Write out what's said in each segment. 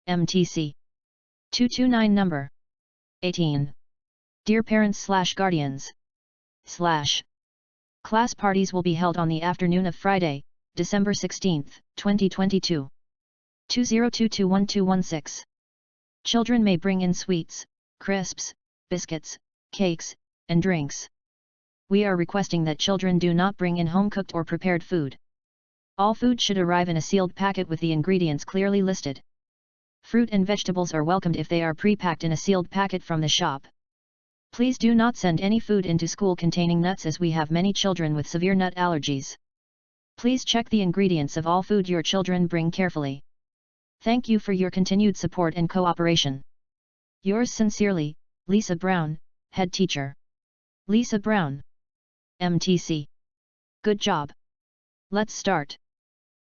MTC 229 number 18. Dear parents/guardians. Class parties will be held on the afternoon of Friday, December 16, 2022. 20221216. Children may bring in sweets, crisps, biscuits, cakes, and drinks. We are requesting that children do not bring in home-cooked or prepared food. All food should arrive in a sealed packet with the ingredients clearly listed. Fruit and vegetables are welcomed if they are pre-packed in a sealed packet from the shop. Please do not send any food into school containing nuts, as we have many children with severe nut allergies. Please check the ingredients of all food your children bring carefully. Thank you for your continued support and cooperation. Yours sincerely, Lisa Brown, Head Teacher. Lisa Brown. MTC. Good job. Let's start.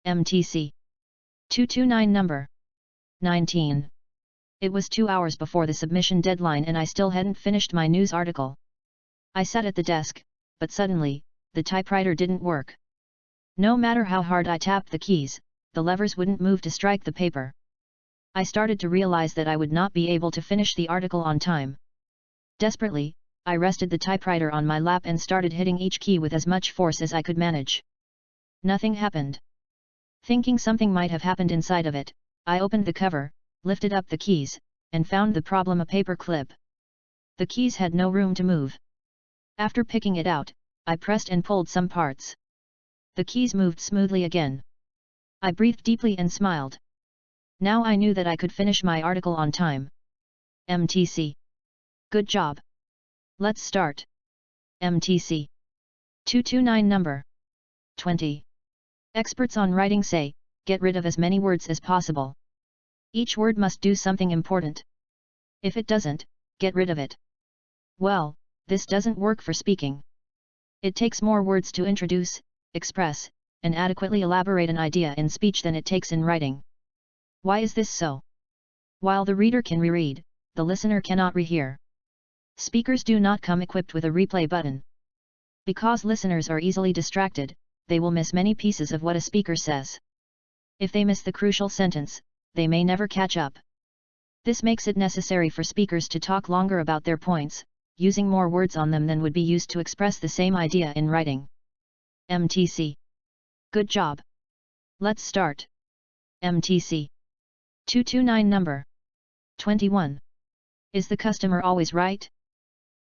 MTC 229 number 19. It was 2 hours before the submission deadline and I still hadn't finished my news article. I sat at the desk, but suddenly, the typewriter didn't work. No matter how hard I tapped the keys, the levers wouldn't move to strike the paper. I started to realize that I would not be able to finish the article on time. Desperately, I rested the typewriter on my lap and started hitting each key with as much force as I could manage. Nothing happened. Thinking something might have happened inside of it, I opened the cover, lifted up the keys, and found the problem: a paper clip. The keys had no room to move. After picking it out, I pressed and pulled some parts. The keys moved smoothly again. I breathed deeply and smiled. Now I knew that I could finish my article on time. MTC. Good job. Let's start. MTC 229 number 20. Experts on writing say, get rid of as many words as possible. Each word must do something important. If it doesn't, get rid of it. Well, this doesn't work for speaking. It takes more words to introduce, express, and adequately elaborate an idea in speech than it takes in writing. Why is this so? While the reader can reread, the listener cannot rehear. Speakers do not come equipped with a replay button. Because listeners are easily distracted, they will miss many pieces of what a speaker says. If they miss the crucial sentence, they may never catch up. This makes it necessary for speakers to talk longer about their points, using more words on them than would be used to express the same idea in writing. MTC. Good job. Let's start. MTC 229 number 21. Is the customer always right?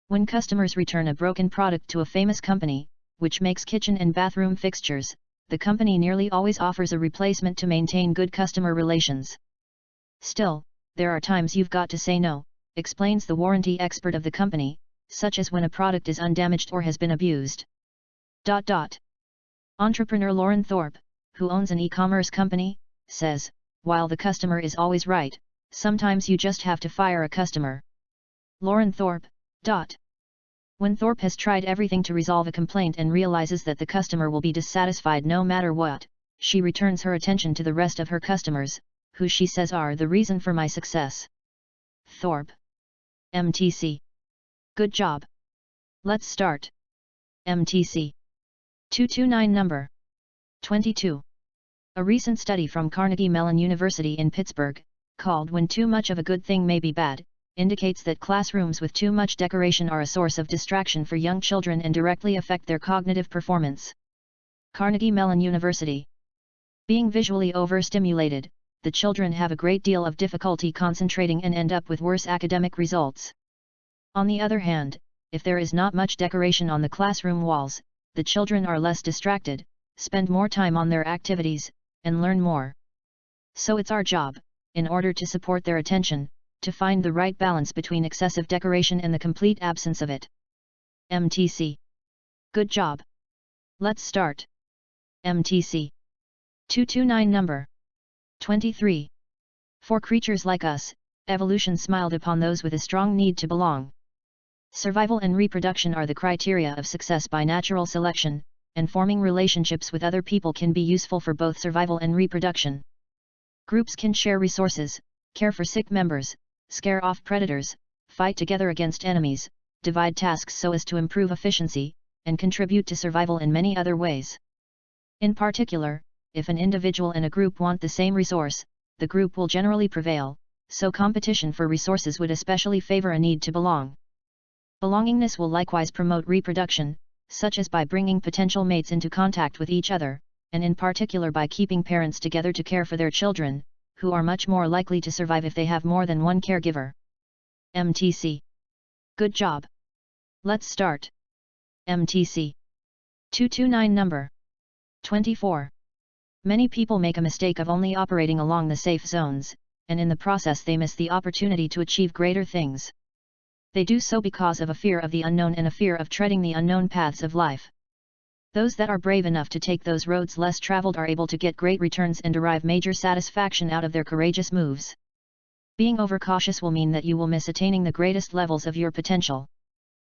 When customers return a broken product to a famous company, which makes kitchen and bathroom fixtures, the company nearly always offers a replacement to maintain good customer relations. Still, there are times you've got to say no, explains the warranty expert of the company, such as when a product is undamaged or has been abused. Entrepreneur Lauren Thorpe, who owns an e-commerce company, says, while the customer is always right, sometimes you just have to fire a customer. Lauren Thorpe. When Thorpe has tried everything to resolve a complaint and realizes that the customer will be dissatisfied no matter what, she returns her attention to the rest of her customers, who she says are the reason for my success. Thorpe. MTC. Good job. Let's start. MTC 229 number 22. A recent study from Carnegie Mellon University in Pittsburgh, called When Too Much of a Good Thing May Be Bad, indicates that classrooms with too much decoration are a source of distraction for young children and directly affect their cognitive performance. Carnegie Mellon University. Being visually overstimulated, the children have a great deal of difficulty concentrating and end up with worse academic results. On the other hand, if there is not much decoration on the classroom walls, the children are less distracted, spend more time on their activities, and learn more. So it's our job, in order to support their attention, to find the right balance between excessive decoration and the complete absence of it. MTC. Good job. Let's start. MTC 229 number 23. For creatures like us, evolution smiled upon those with a strong need to belong. Survival and reproduction are the criteria of success by natural selection, and forming relationships with other people can be useful for both survival and reproduction. Groups can share resources, care for sick members, scare off predators, fight together against enemies, divide tasks so as to improve efficiency, and contribute to survival in many other ways. In particular, if an individual and a group want the same resource, the group will generally prevail, so competition for resources would especially favor a need to belong. Belongingness will likewise promote reproduction, such as by bringing potential mates into contact with each other, and in particular by keeping parents together to care for their children, who are much more likely to survive if they have more than one caregiver. MTC. Good job. Let's start. MTC. 229 number 24. Many people make a mistake of only operating along the safe zones, and in the process they miss the opportunity to achieve greater things. They do so because of a fear of the unknown and a fear of treading the unknown paths of life. Those that are brave enough to take those roads less traveled are able to get great returns and derive major satisfaction out of their courageous moves. Being overcautious will mean that you will miss attaining the greatest levels of your potential.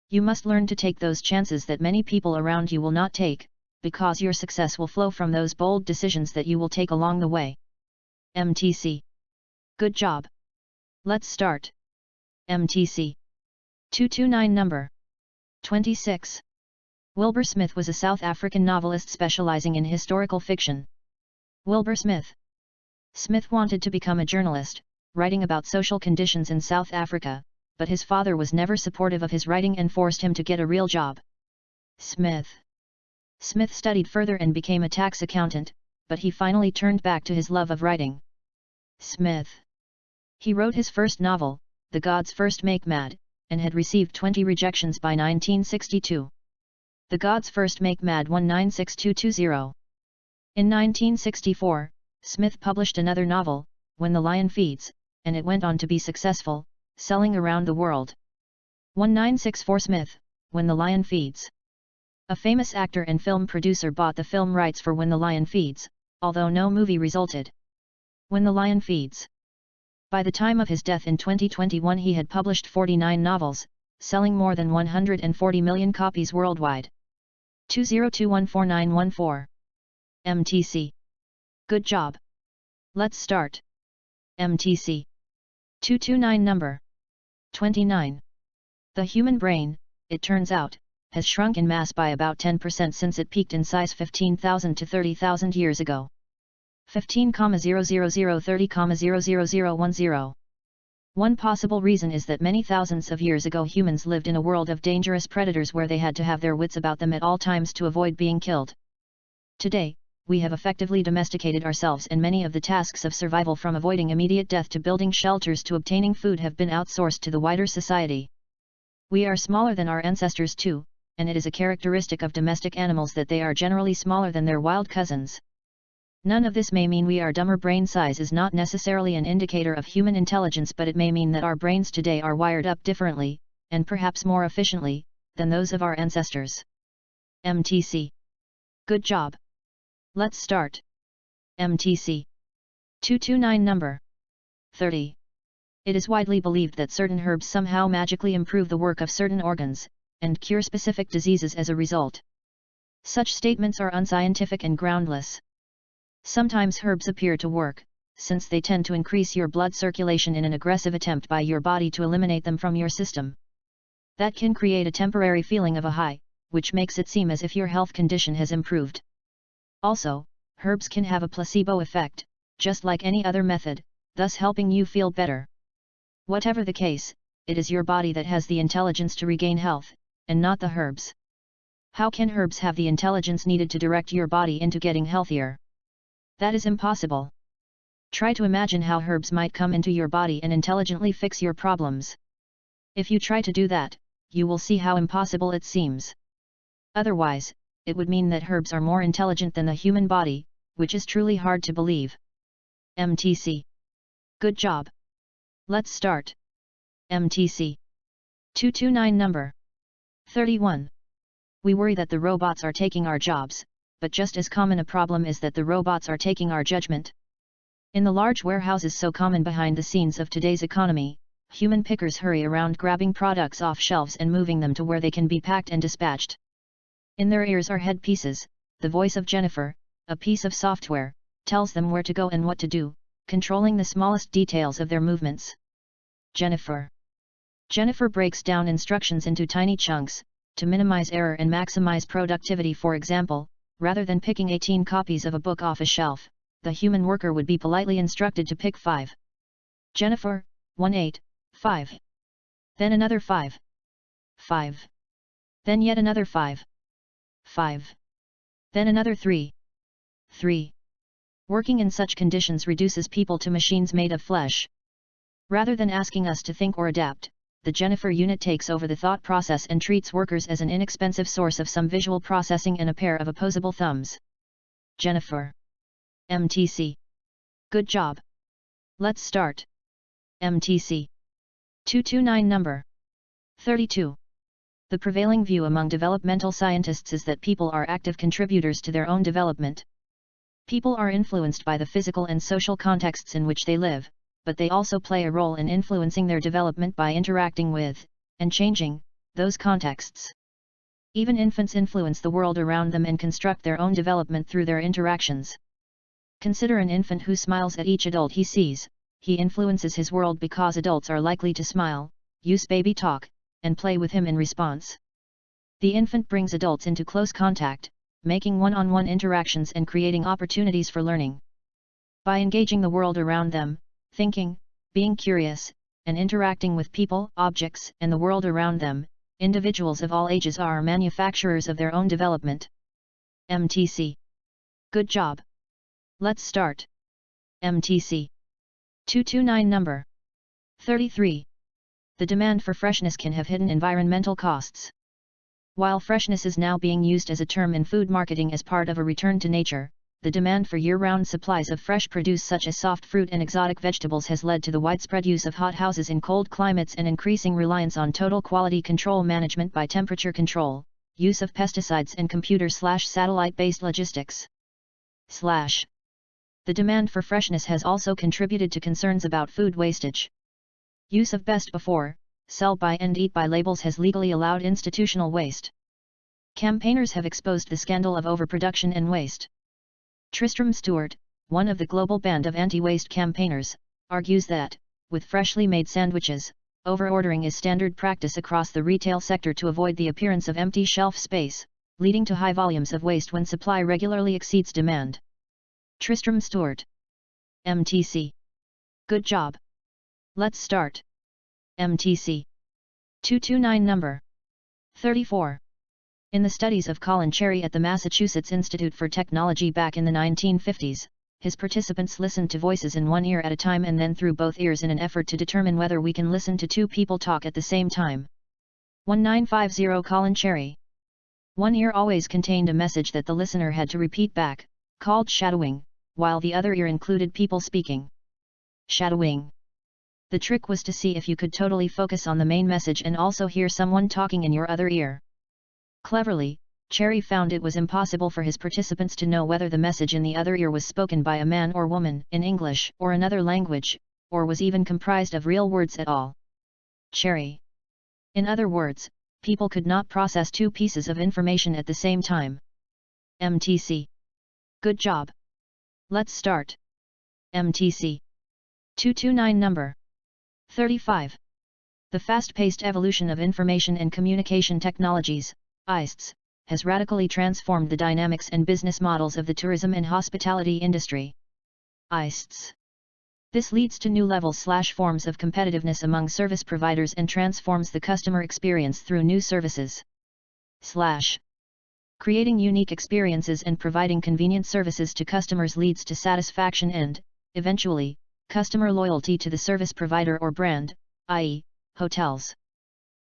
You must learn to take those chances that many people around you will not take, because your success will flow from those bold decisions that you will take along the way. MTC. Good job. Let's start. MTC. 229 number 26. Wilbur Smith was a South African novelist specializing in historical fiction. Wilbur Smith. Smith wanted to become a journalist, writing about social conditions in South Africa, but his father was never supportive of his writing and forced him to get a real job. Smith studied further and became a tax accountant, but he finally turned back to his love of writing. He wrote his first novel, The Gods First Make Mad, and had received 20 rejections by 1962. The Gods First Make Mad won 96220. In 1964, Smith published another novel, When the Lion Feeds, and it went on to be successful, selling around the world. 1964 Smith, When the Lion Feeds. A famous actor and film producer bought the film rights for When the Lion Feeds, although no movie resulted. When the Lion Feeds. By the time of his death in 2021 he had published 49 novels, selling more than 140 million copies worldwide. 20214914. MTC. Good job. Let's start. MTC. 229 number 29. The human brain, it turns out, has shrunk in mass by about 10% since it peaked in size 15,000 to 30,000 years ago. 15,00030,00010. One possible reason is that many thousands of years ago humans lived in a world of dangerous predators where they had to have their wits about them at all times to avoid being killed. Today, we have effectively domesticated ourselves and many of the tasks of survival from avoiding immediate death to building shelters to obtaining food have been outsourced to the wider society. We are smaller than our ancestors too, and it is a characteristic of domestic animals that they are generally smaller than their wild cousins. None of this may mean we are dumber. Brain size is not necessarily an indicator of human intelligence, but it may mean that our brains today are wired up differently, and perhaps more efficiently, than those of our ancestors. MTC. Good job. Let's start. MTC. 229 number 30. It is widely believed that certain herbs somehow magically improve the work of certain organs, and cure specific diseases as a result. Such statements are unscientific and groundless. Sometimes herbs appear to work, since they tend to increase your blood circulation in an aggressive attempt by your body to eliminate them from your system. That can create a temporary feeling of a high, which makes it seem as if your health condition has improved. Also, herbs can have a placebo effect, just like any other method, thus helping you feel better. Whatever the case, it is your body that has the intelligence to regain health, and not the herbs. How can herbs have the intelligence needed to direct your body into getting healthier? That is impossible. Try to imagine how herbs might come into your body and intelligently fix your problems. If you try to do that, you will see how impossible it seems. Otherwise, it would mean that herbs are more intelligent than the human body, which is truly hard to believe. MTC. Good job. Let's start. MTC. 229 number 31. We worry that the robots are taking our jobs, but just as common a problem is that the robots are taking our judgment. In the large warehouses so common behind the scenes of today's economy, human pickers hurry around grabbing products off shelves and moving them to where they can be packed and dispatched. In their ears are headpieces. The voice of Jennifer, a piece of software, tells them where to go and what to do, controlling the smallest details of their movements. Jennifer breaks down instructions into tiny chunks, to minimize error and maximize productivity. For example, rather than picking 18 copies of a book off a shelf, the human worker would be politely instructed to pick 5. Jennifer, 1 8, 5. Then another 5. 5. Then yet another 5. 5. Then another 3. 3. Working in such conditions reduces people to machines made of flesh. Rather than asking us to think or adapt, the Jennifer unit takes over the thought process and treats workers as an inexpensive source of some visual processing and a pair of opposable thumbs. Jennifer. MTC. Good job. Let's start. MTC. 229 number 32. The prevailing view among developmental scientists is that people are active contributors to their own development. People are influenced by the physical and social contexts in which they live, but they also play a role in influencing their development by interacting with, and changing, those contexts. Even infants influence the world around them and construct their own development through their interactions. Consider an infant who smiles at each adult he sees. He influences his world because adults are likely to smile, use baby talk, and play with him in response. The infant brings adults into close contact, making one-on-one interactions and creating opportunities for learning. By engaging the world around them, thinking, being curious, and interacting with people, objects, and the world around them, individuals of all ages are manufacturers of their own development. MTC. Good job. Let's start. MTC. 229 number 33. The demand for freshness can have hidden environmental costs. While freshness is now being used as a term in food marketing as part of a return to nature, the demand for year-round supplies of fresh produce such as soft fruit and exotic vegetables has led to the widespread use of hothouses in cold climates and increasing reliance on total quality control management by temperature control, use of pesticides and computer/satellite-based logistics. The demand for freshness has also contributed to concerns about food wastage. Use of best before, sell by and eat by labels has legally allowed institutional waste. Campaigners have exposed the scandal of overproduction and waste. Tristram Stewart, one of the global band of anti-waste campaigners, argues that, with freshly made sandwiches, overordering is standard practice across the retail sector to avoid the appearance of empty shelf space, leading to high volumes of waste when supply regularly exceeds demand. Tristram Stewart. MTC. Good job. Let's start. MTC. 229 number 34. In the studies of Colin Cherry at the Massachusetts Institute for Technology back in the 1950s, his participants listened to voices in one ear at a time and then through both ears in an effort to determine whether we can listen to two people talk at the same time. 1950 Colin Cherry. One ear always contained a message that the listener had to repeat back, called shadowing, while the other ear included people speaking. Shadowing. The trick was to see if you could totally focus on the main message and also hear someone talking in your other ear. Cleverly, Cherry found it was impossible for his participants to know whether the message in the other ear was spoken by a man or woman in English or another language, or was even comprised of real words at all. Cherry. In other words, people could not process two pieces of information at the same time. MTC. Good job. Let's start. MTC. 229 number 35. The fast-paced evolution of information and communication technologies, ICTs, has radically transformed the dynamics and business models of the tourism and hospitality industry. ICTs. This leads to new levels/forms of competitiveness among service providers and transforms the customer experience through new services. Creating unique experiences and providing convenient services to customers leads to satisfaction and, eventually, customer loyalty to the service provider or brand, i.e., hotels.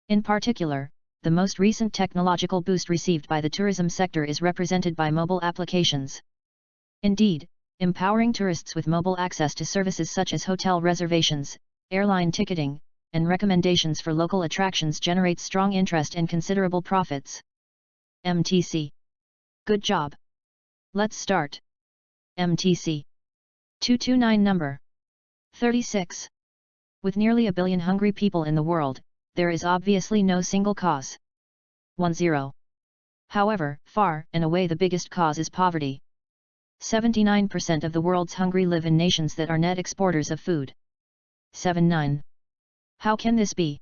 In particular, the most recent technological boost received by the tourism sector is represented by mobile applications. Indeed, empowering tourists with mobile access to services such as hotel reservations, airline ticketing, and recommendations for local attractions generates strong interest and considerable profits. MTC. Good job. Let's start. MTC. 229 number 36. With nearly a billion hungry people in the world, there is obviously no single cause. 10. However, far and away the biggest cause is poverty. 79% of the world's hungry live in nations that are net exporters of food. 79. How can this be?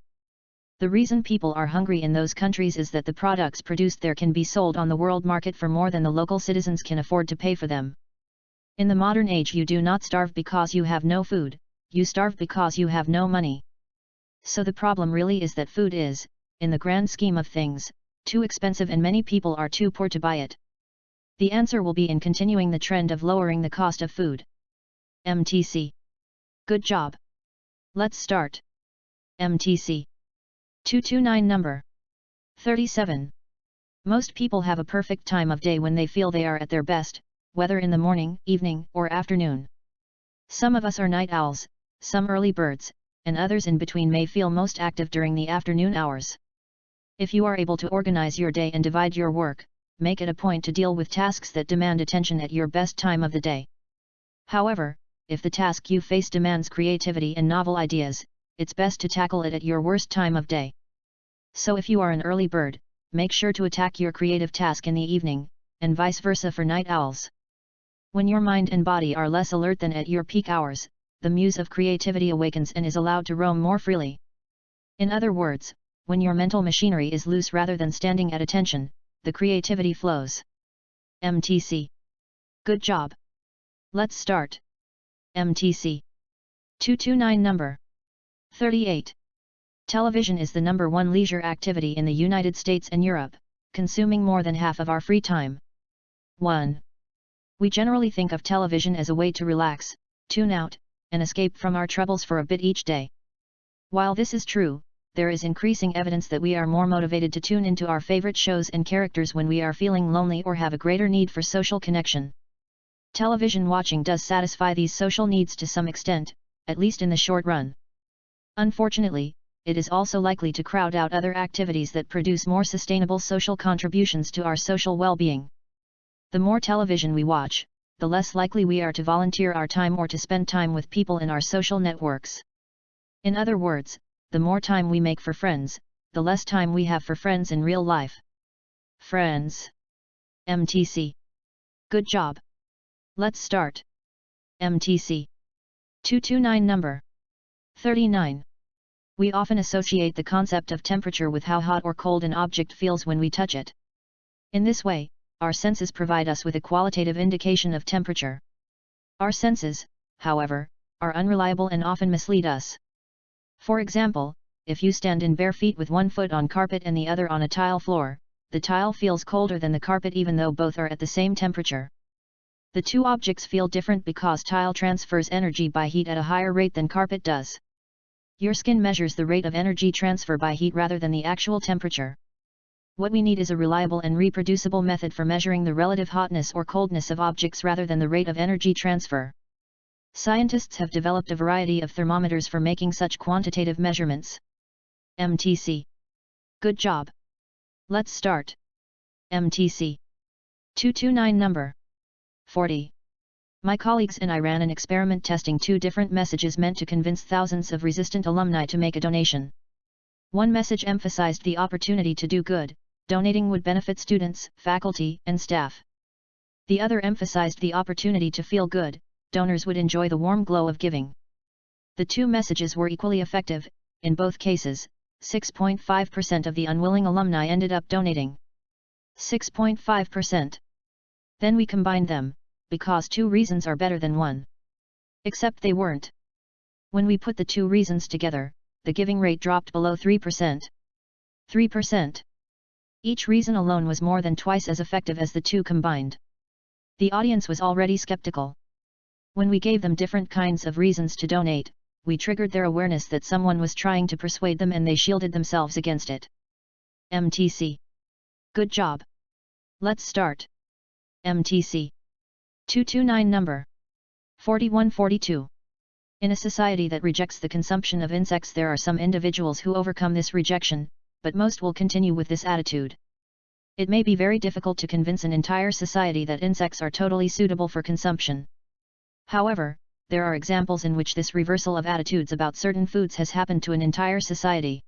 The reason people are hungry in those countries is that the products produced there can be sold on the world market for more than the local citizens can afford to pay for them. In the modern age you do not starve because you have no food, you starve because you have no money. So the problem really is that food is, in the grand scheme of things, too expensive and many people are too poor to buy it. The answer will be in continuing the trend of lowering the cost of food. MTC. Good job. Let's start. MTC. 229 number 37. Most people have a perfect time of day when they feel they are at their best, whether in the morning, evening, or afternoon. Some of us are night owls, some early birds, and others in between may feel most active during the afternoon hours. If you are able to organize your day and divide your work, make it a point to deal with tasks that demand attention at your best time of the day. However, if the task you face demands creativity and novel ideas, it's best to tackle it at your worst time of day. So if you are an early bird, make sure to attack your creative task in the evening, and vice versa for night owls. When your mind and body are less alert than at your peak hours, the muse of creativity awakens and is allowed to roam more freely. In other words, when your mental machinery is loose rather than standing at attention, the creativity flows. MTC. Good job. Let's start. MTC. 229 number 38. Television is the number one leisure activity in the United States and Europe, consuming more than half of our free time. 1. We generally think of television as a way to relax, tune out, and escape from our troubles for a bit each day. While this is true, there is increasing evidence that we are more motivated to tune into our favorite shows and characters when we are feeling lonely or have a greater need for social connection. Television watching does satisfy these social needs to some extent, at least in the short run. Unfortunately, it is also likely to crowd out other activities that produce more sustainable social contributions to our social well-being. The more television we watch, the less likely we are to volunteer our time or to spend time with people in our social networks. In other words, the more time we make for friends, the less time we have for friends in real life. Friends. MTC. Good job. Let's start. MTC. 229 number 39. We often associate the concept of temperature with how hot or cold an object feels when we touch it. In this way, our senses provide us with a qualitative indication of temperature. Our senses, however, are unreliable and often mislead us. For example, if you stand in bare feet with one foot on carpet and the other on a tile floor, the tile feels colder than the carpet even though both are at the same temperature. The two objects feel different because tile transfers energy by heat at a higher rate than carpet does. Your skin measures the rate of energy transfer by heat rather than the actual temperature. What we need is a reliable and reproducible method for measuring the relative hotness or coldness of objects rather than the rate of energy transfer. Scientists have developed a variety of thermometers for making such quantitative measurements. MTC. Good job. Let's start. MTC. 229 number 40. My colleagues and I ran an experiment testing two different messages meant to convince thousands of resistant alumni to make a donation. One message emphasized the opportunity to do good, donating would benefit students, faculty, and staff. The other emphasized the opportunity to feel good, donors would enjoy the warm glow of giving. The two messages were equally effective. In both cases, 6.5% of the unwilling alumni ended up donating. 6.5%. Then we combined them, because two reasons are better than one. Except they weren't. When we put the two reasons together, the giving rate dropped below 3%. 3%. Each reason alone was more than twice as effective as the two combined. The audience was already skeptical. When we gave them different kinds of reasons to donate, we triggered their awareness that someone was trying to persuade them and they shielded themselves against it. MTC. Good job. Let's start. MTC. 229 number 4142. In a society that rejects the consumption of insects, there are some individuals who overcome this rejection, but most will continue with this attitude. It may be very difficult to convince an entire society that insects are totally suitable for consumption. However, there are examples in which this reversal of attitudes about certain foods has happened to an entire society.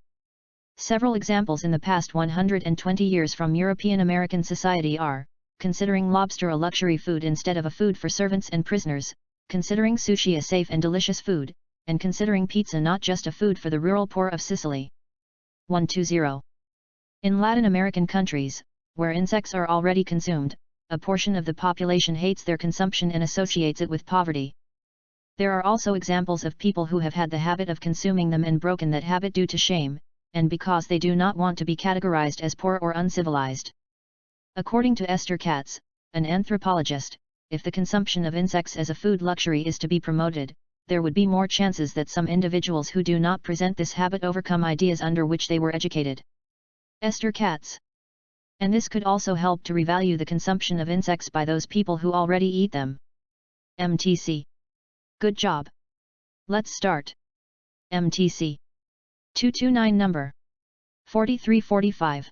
Several examples in the past 120 years from European American society are: considering lobster a luxury food instead of a food for servants and prisoners, considering sushi a safe and delicious food, and considering pizza not just a food for the rural poor of Sicily. 120. In Latin American countries, where insects are already consumed, a portion of the population hates their consumption and associates it with poverty. There are also examples of people who have had the habit of consuming them and broken that habit due to shame, and because they do not want to be categorized as poor or uncivilized. According to Esther Katz, an anthropologist, if the consumption of insects as a food luxury is to be promoted, there would be more chances that some individuals who do not present this habit overcome ideas under which they were educated. Esther Katz. And this could also help to revalue the consumption of insects by those people who already eat them. MTC. Good job. Let's start. MTC. 229 number 4345.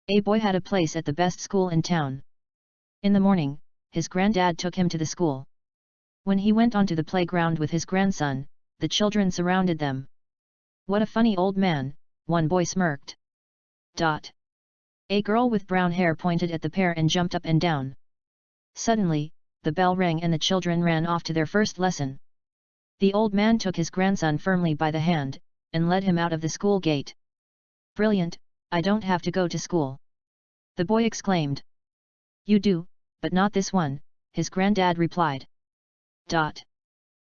A boy had a place at the best school in town. In the morning, his granddad took him to the school. When he went onto the playground with his grandson, the children surrounded them. "What a funny old man," one boy smirked. A girl with brown hair pointed at the pair and jumped up and down. Suddenly, the bell rang and the children ran off to their first lesson. The old man took his grandson firmly by the hand, and led him out of the school gate. "Brilliant, I don't have to go to school," the boy exclaimed. "You do, but not this one," his granddad replied.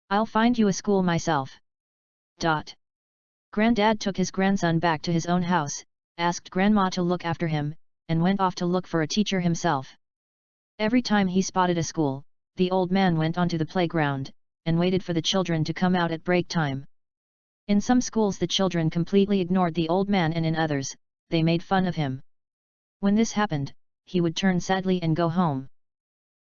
"I'll find you a school myself." Granddad took his grandson back to his own house, asked grandma to look after him, and went off to look for a teacher himself. Every time he spotted a school, the old man went onto the playground, and waited for the children to come out at break time. In some schools the children completely ignored the old man, and in others, they made fun of him. When this happened, he would turn sadly and go home.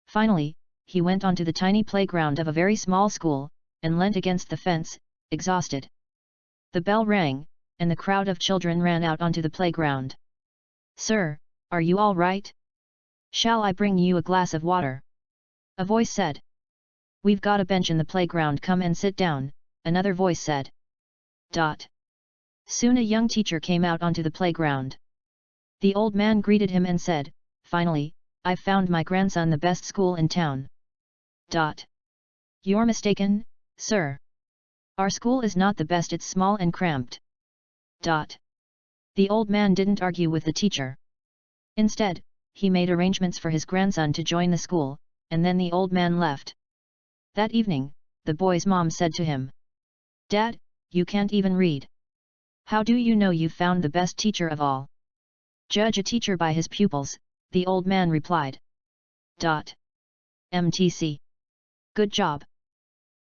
Finally, he went onto the tiny playground of a very small school, and leant against the fence, exhausted. The bell rang, and the crowd of children ran out onto the playground. "Sir, are you all right? Shall I bring you a glass of water?" a voice said. "We've got a bench in the playground, come and sit down," another voice said. Soon a young teacher came out onto the playground. The old man greeted him and said, "Finally, I've found my grandson the best school in town." "You're mistaken, sir. Our school is not the best, it's small and cramped." The old man didn't argue with the teacher. Instead, he made arrangements for his grandson to join the school, and then the old man left. That evening, the boy's mom said to him, "Dad, you can't even read. How do you know you've found the best teacher of all?" "Judge a teacher by his pupils," the old man replied. MTC. Good job.